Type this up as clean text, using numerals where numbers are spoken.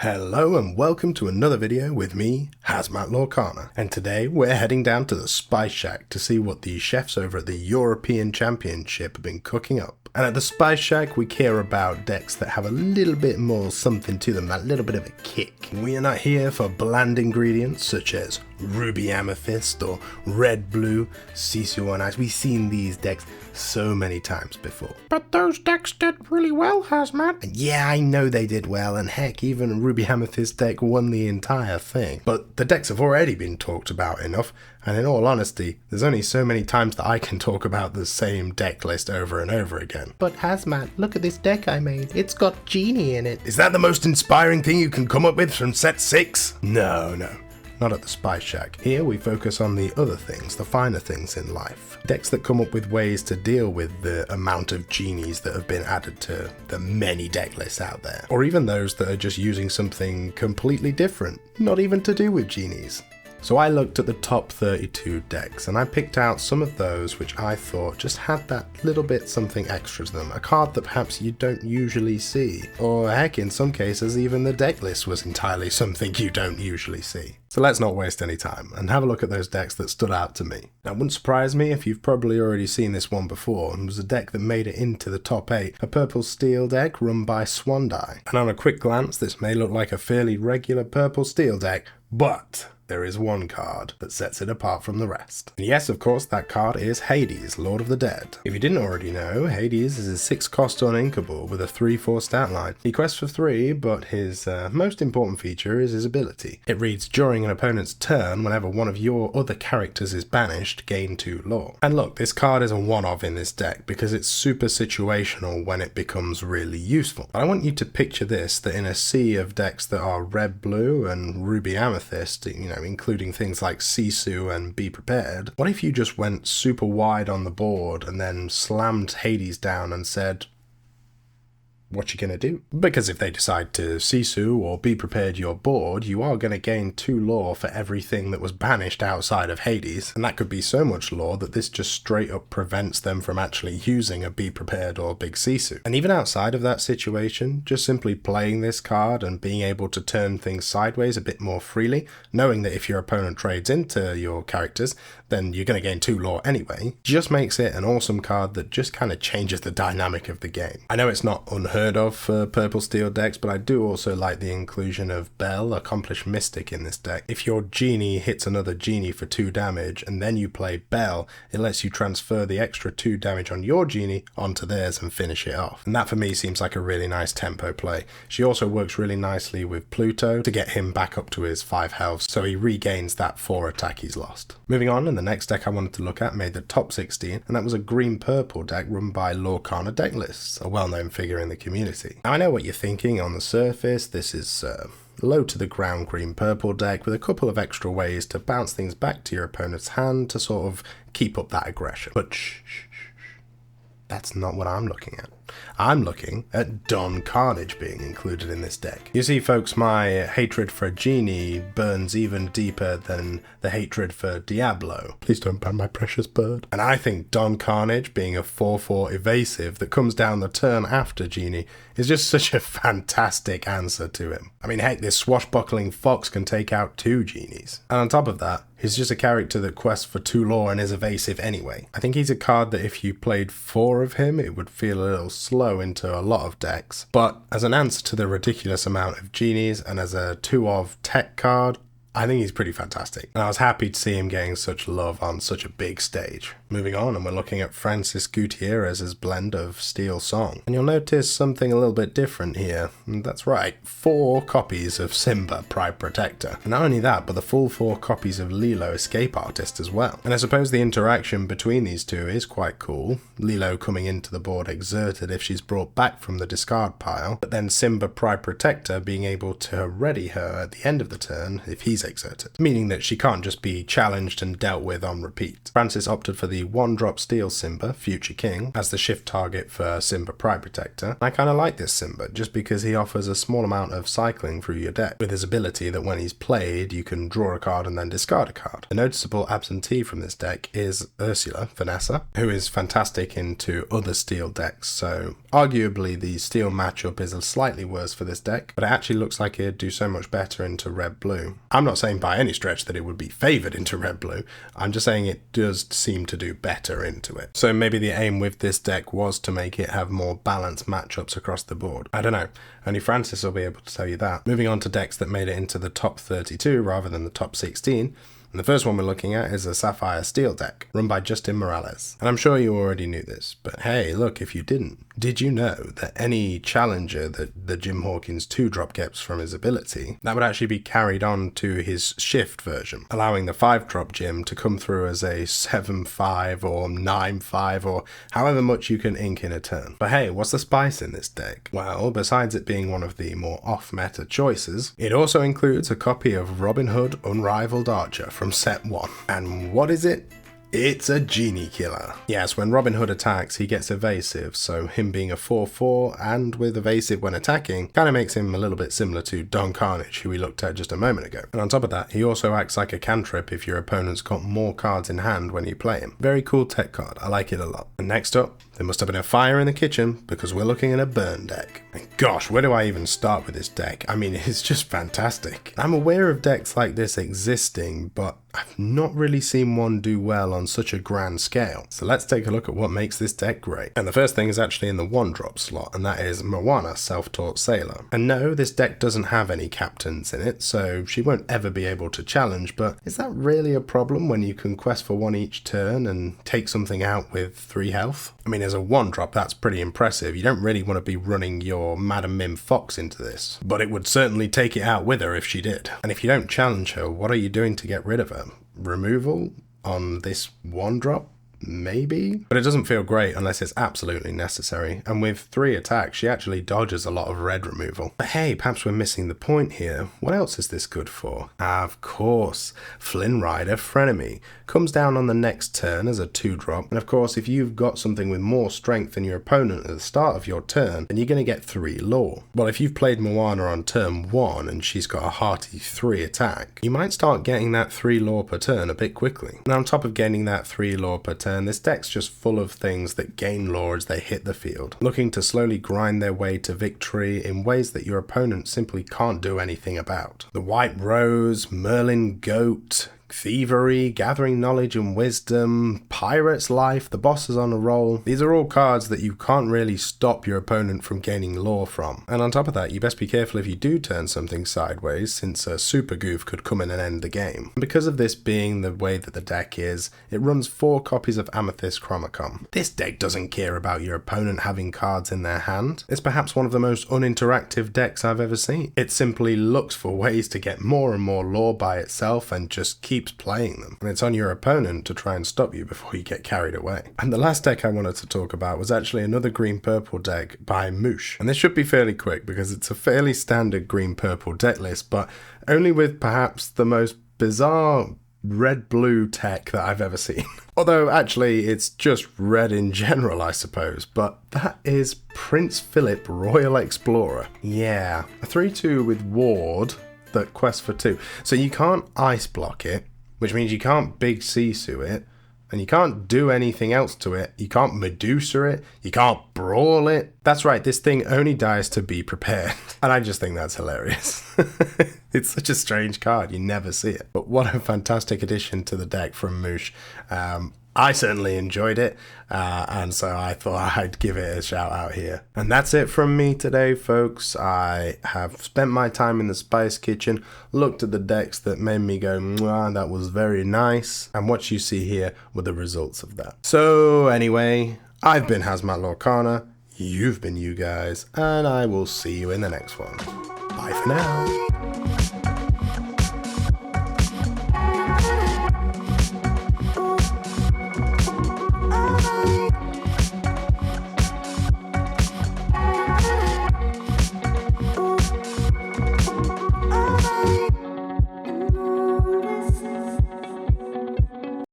Hello and welcome to another video with me, Hazmat Lorcana, and today we're heading down to the Spice Shack to see what the chefs over at the European Championship have been cooking up. And at the Spice Shack we care about decks that have a little bit more something to them, that little bit of a kick. We are not here for bland ingredients such as Ruby Amethyst or Red Blue, Sisu on Ice. We've seen these decks so many times before. But those decks did really well, Hazmat. And yeah, I know they did well, and heck, even Ruby Amethyst deck won the entire thing. But the decks have already been talked about enough, and in all honesty, there's only so many times that I can talk about the same deck list over and over again. But Hazmat, look at this deck I made. It's got Genie in it. Is that the most inspiring thing you can come up with from set 6? No. Not at the Spice Shack. Here we focus on the other things, the finer things in life. Decks that come up with ways to deal with the amount of genies that have been added to the many deck lists out there. Or even those that are just using something completely different, not even to do with genies. So I looked at the top 32 decks and I picked out some of those which I thought just had that little bit something extra to them, a card that perhaps you don't usually see, or heck, in some cases even the deck list was entirely something you don't usually see. So let's not waste any time and have a look at those decks that stood out to me. Now, it wouldn't surprise me if you've probably already seen this one before. It was a deck that made it into the top 8, a purple steel deck run by Swandai. And on a quick glance, this may look like a fairly regular purple steel deck, but there is one card that sets it apart from the rest. And yes, of course, that card is Hades, Lord of the Dead. If you didn't already know, Hades is a 6-cost uninkable with a 3/4 stat line. He quests for 3, but his most important feature is his ability. It reads, during an opponent's turn, whenever one of your other characters is banished, gain 2 lore. And look, this card is a one-of in this deck because it's super situational when it becomes really useful. But I want you to picture this, that in a sea of decks that are red, blue, and ruby amethyst, including things like Sisu and Be Prepared, what if you just went super wide on the board and then slammed Hades down and said, what you gonna do? Because if they decide to Sisu or Be Prepared your board, you are gonna gain 2 lore for everything that was banished outside of Hades, and that could be so much lore that this just straight up prevents them from actually using a Be Prepared or Big Sisu. And even outside of that situation, just simply playing this card and being able to turn things sideways a bit more freely, knowing that if your opponent trades into your characters, then you're gonna gain 2 lore anyway, just makes it an awesome card that just kind of changes the dynamic of the game. I know it's not unheard of for purple steel decks, but I do also like the inclusion of Bell, Accomplished Mystic, in this deck. If your Genie hits another Genie for 2 damage and then you play Bell, it lets you transfer the extra 2 damage on your Genie onto theirs and finish it off. And that for me seems like a really nice tempo play. She also works really nicely with Pluto to get him back up to his 5 health, so he regains that 4 attack he's lost. Moving on, and the next deck I wanted to look at made the top 16, and that was a green-purple deck run by Lorcana Deck Lists, a well-known figure in the community. Now, I know what you're thinking on the surface. This is low to the ground green-purple deck with a couple of extra ways to bounce things back to your opponent's hand to sort of keep up that aggression. But shh. That's not what I'm looking at. I'm looking at Karnage being included in this deck. You see, folks, my hatred for Genie burns even deeper than the hatred for Diablo. Please don't ban my precious bird. And I think Karnage being a 4/4 evasive that comes down the turn after Genie is just such a fantastic answer to him. I mean, heck, this swashbuckling fox can take out 2 Genies. And on top of that, he's just a character that quests for 2 lore and is evasive anyway. I think he's a card that if you played 4 of him, it would feel a little slow into a lot of decks. But as an answer to the ridiculous amount of Genies and as a 2-of tech card, I think he's pretty fantastic, and I was happy to see him getting such love on such a big stage. Moving on, and we're looking at Francis Gutierrez's blend of Steel Song. And you'll notice something a little bit different here. And that's right, 4 copies of Simba, Pride Protector. And not only that, but the full 4 copies of Lilo, Escape Artist as well. And I suppose the interaction between these two is quite cool. Lilo coming into the board exerted if she's brought back from the discard pile, but then Simba, Pride Protector being able to ready her at the end of the turn if he's exerted, meaning that she can't just be challenged and dealt with on repeat. Francis opted for the 1-drop Steel Simba, Future King, as the shift target for Simba Pride Protector. I kind of like this Simba, just because he offers a small amount of cycling through your deck, with his ability that when he's played, you can draw a card and then discard a card. The noticeable absentee from this deck is Ursula, Vanessa, who is fantastic into other Steel decks, so arguably the Steel matchup is slightly worse for this deck, but it actually looks like it'd do so much better into Red-Blue. I'm not saying by any stretch that it would be favoured into Red-Blue, I'm just saying it does seem to do better into it. So maybe the aim with this deck was to make it have more balanced matchups across the board. I don't know, only Francis will be able to tell you that. Moving on to decks that made it into the top 32 rather than the top 16, and the first one we're looking at is a Sapphire Steel deck, run by Justin Morales. And I'm sure you already knew this, but hey, look, if you didn't, did you know that any challenger that the Jim Hawkins 2-drop gets from his ability, that would actually be carried on to his shift version, allowing the 5-drop Jim to come through as a 7-5 or 9-5 or however much you can ink in a turn. But hey, what's the spice in this deck? Well, besides it being one of the more off-meta choices, it also includes a copy of Robin Hood Unrivaled Archer from set 1. And what is it? It's a Genie killer. Yes, when Robin Hood attacks, he gets evasive, so him being a 4-4 and with evasive when attacking kind of makes him a little bit similar to Don Karnage, who we looked at just a moment ago. And on top of that, he also acts like a cantrip if your opponent's got more cards in hand when you play him. Very cool tech card, I like it a lot. And next up, there must have been a fire in the kitchen because we're looking at a burn deck. And gosh, where do I even start with this deck? I mean, it's just fantastic. I'm aware of decks like this existing, but I've not really seen one do well on such a grand scale. So let's take a look at what makes this deck great. And the first thing is actually in the 1-drop slot, and that is Moana, Self-Taught Sailor. And no, this deck doesn't have any captains in it, so she won't ever be able to challenge, but is that really a problem when you can quest for 1 each turn and take something out with 3 health? I mean, as a 1-drop, that's pretty impressive. You don't really want to be running your Madam Mim Fox into this, but it would certainly take it out with her if she did. And if you don't challenge her, what are you doing to get rid of her? Removal on this 1-drop? Maybe? But it doesn't feel great unless it's absolutely necessary, and with 3 attacks she actually dodges a lot of red removal. But hey, perhaps we're missing the point here. What else is this good for? Of course, Flynn Rider Frenemy comes down on the next turn as a 2-drop, and of course if you've got something with more strength than your opponent at the start of your turn, then you're going to get 3 lore. Well, if you've played Moana on turn 1 and she's got a hearty 3 attack, you might start getting that 3 lore per turn a bit quickly. Now on top of gaining that 3 lore per turn, this deck's just full of things that gain lore as they hit the field, looking to slowly grind their way to victory in ways that your opponent simply can't do anything about. The White Rose, Merlin Goat, Thievery, Gathering Knowledge and Wisdom, Pirate's Life, the Boss is on a roll. These are all cards that you can't really stop your opponent from gaining lore from. And on top of that, you best be careful if you do turn something sideways, since a Super Goof could come in and end the game. And because of this being the way that the deck is, it runs 4 copies of Amethyst Chromacom. This deck doesn't care about your opponent having cards in their hand. It's perhaps one of the most uninteractive decks I've ever seen. It simply looks for ways to get more and more lore by itself and just keeps playing them, and it's on your opponent to try and stop you before you get carried away. And the last deck I wanted to talk about was actually another green-purple deck by Moosh, and this should be fairly quick because it's a fairly standard green-purple deck list, but only with perhaps the most bizarre red-blue tech that I've ever seen. Although actually it's just red in general, I suppose, but that is Prince Phillip Royal Explorer. Yeah, a 3/2 with Ward that quests for 2. So you can't ice block it, which means you can't big Sisu it, and you can't do anything else to it. You can't Medusa it, you can't brawl it. That's right, this thing only dies to be prepared. And I just think that's hilarious. It's such a strange card, you never see it. But what a fantastic addition to the deck from Moosh. I certainly enjoyed it, and so I thought I'd give it a shout out here. And that's it from me today, folks. I have spent my time in the Spice Kitchen, looked at the decks that made me go, mwah, that was very nice, and what you see here were the results of that. So anyway, I've been Hazmat Lorcana, you've been you guys, and I will see you in the next one. Bye for now.